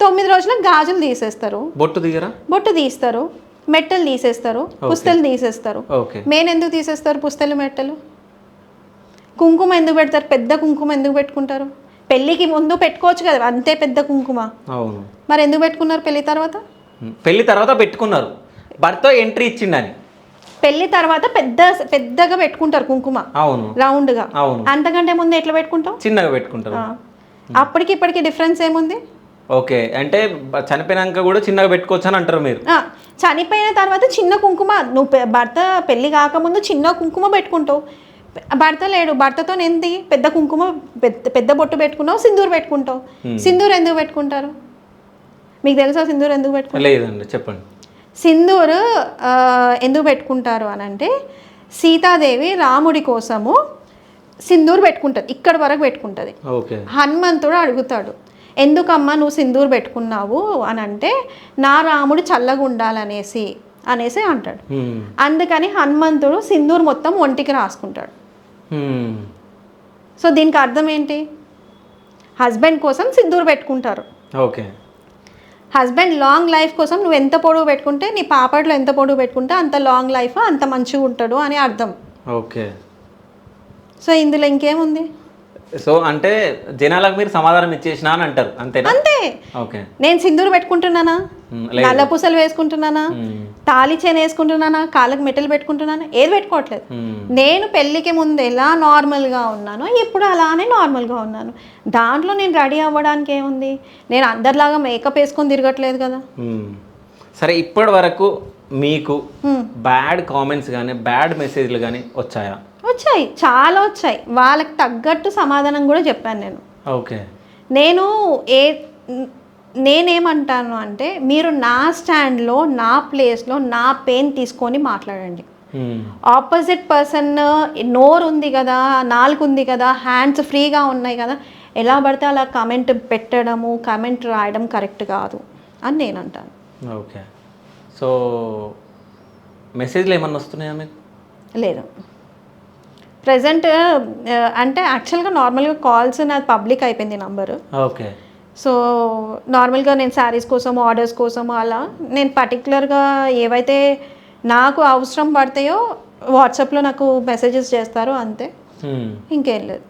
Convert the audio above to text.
9 రోజులకు గాజులు తీసేస్తారు, బొట్టు తీస్తారు, మెట్టలు తీసేస్తారు, పుస్తలు తీసేస్తారు. మెయిన్ ఎందుకు తీసేస్తారు పుస్తలు మెట్టలు? కుంకుమ ఎందుకు పెడతారు? పెద్ద కుంకుమ ఎందుకు పెట్టుకుంటారు? పెళ్ళికి ముందు పెట్టుకోవచ్చు కదా అంతే పెద్ద కుంకుమ, మరి ఎందుకు పెట్టుకున్నారు పెళ్లి తర్వాత? పెళ్లి తర్వాత పెట్టుకున్నారు, భర్త ఎంట్రీ ఇచ్చిండని. పెళ్లి తర్వాత పెద్దగా పెట్టుకుంటారు కుంకుమ, రౌండ్ గా. అంతకంటే ముందు ఎట్లా పెట్టుకుంటాం? చిన్నగా పెట్టుకుంటారు. అప్పటికి ఇప్పటికి డిఫరెన్స్ ఏముంది? ఓకే, అంటే చనిపోయినాక కూడా చిన్నగా పెట్టుకోవచ్చు అని అంటారు మీరు. చనిపోయిన తర్వాత చిన్న కుంకుమ, నువ్వు భర్త పెళ్లి కాకముందు చిన్న కుంకుమ పెట్టుకుంటావు, భర్త లేడు, భర్తతో ఏంది పెద్ద కుంకుమ పెద్ద బొట్టు పెట్టుకున్నావు, సింధూర్ పెట్టుకుంటావు. సింధూర్ ఎందుకు పెట్టుకుంటారు మీకు తెలుసా? సింధూర్ ఎందుకు పెట్టుకుంటారు? లేదండి, చెప్పండి. సింధూర్ ఎందుకు పెట్టుకుంటారు అని అంటే, సీతాదేవి రాముడి కోసము సింధూర్ పెట్టుకుంటుంది, ఇక్కడి వరకు పెట్టుకుంటుంది. హనుమంతుడు అడుగుతాడు, ఎందుకమ్మా నువ్వు సింధూర్ పెట్టుకున్నావు అని అంటే, నా రాముడు చల్లగా ఉండాలనేసి అంటాడు. అందుకని హనుమంతుడు సింధూర్ మొత్తం ఒంటికి రాసుకుంటాడు. సో దీనికి అర్థం ఏంటి? హస్బెండ్ కోసం సింధూర్ పెట్టుకుంటారు. హస్బెండ్ లాంగ్ లైఫ్ కోసం నువ్వు ఎంత పొడవు పెట్టుకుంటే, నీ పాపట్లో ఎంత పొడవు పెట్టుకుంటే అంత లాంగ్ లైఫ్, అంత మంచిగా ఉంటాడు అని అర్థం. సో ఇందులో ఇంకేముంది? సో అంటే జనాలకు మీరు సమాధానం ఇచ్చేసినా అని అంటారు, అంతేనా? అంతే. నేను సింధూరు పెట్టుకుంటున్నానా, నల్ల పూసలు వేసుకుంటున్నానా, తాళి చేను వేసుకుంటున్నానా, కాళ్ళకి మెట్టలు పెట్టుకుంటున్నానా? ఏది పెట్టుకోవట్లేదు. నేను పెళ్ళికి ముందు ఎలా నార్మల్గా ఉన్నానో ఇప్పుడు అలానే నార్మల్గా ఉన్నాను. దాంట్లో నేను రెడీ అవ్వడానికి ఏముంది? నేను అందరిలాగా మేకప్ వేసుకొని తిరగట్లేదు కదా. సరే, ఇప్పటి వరకు మీకు బ్యాడ్ కామెంట్స్ కానీ బ్యాడ్ మెసేజ్లు కానీ వచ్చాయా? వచ్చాయి, చాలా వచ్చాయి. వాళ్ళకి తగ్గట్టు సమాధానం కూడా చెప్పాను నేను. నేనేమంటాను అంటే, మీరు నా స్టాండ్లో, నా ప్లేస్లో నా పెయిన్ తీసుకొని మాట్లాడండి. ఆపోజిట్ పర్సన్ నోరు ఉంది కదా, నాలుగు ఉంది కదా, హ్యాండ్స్ ఫ్రీగా ఉన్నాయి కదా, ఎలా పడితే అలా కమెంట్ పెట్టడము, కమెంట్ రాయడం కరెక్ట్ కాదు అని నేను అంటాను. సో మెసేజ్లు ఏమన్నా వస్తున్నాయా మీకు? లేదు. ప్రజెంట్ అంటే యాక్చువల్గా నార్మల్గా కాల్స్ నాది పబ్లిక్ అయిపోయింది నంబరు. సో నార్మల్గా నేను శారీస్ కోసం, ఆర్డర్స్ కోసం అలా నేను పర్టికులర్గా ఏవైతే నాకు అవసరం పడతాయో వాట్సాప్లో నాకు మెసేజెస్ చేస్తారో అంతే, ఇంకేం లేదు.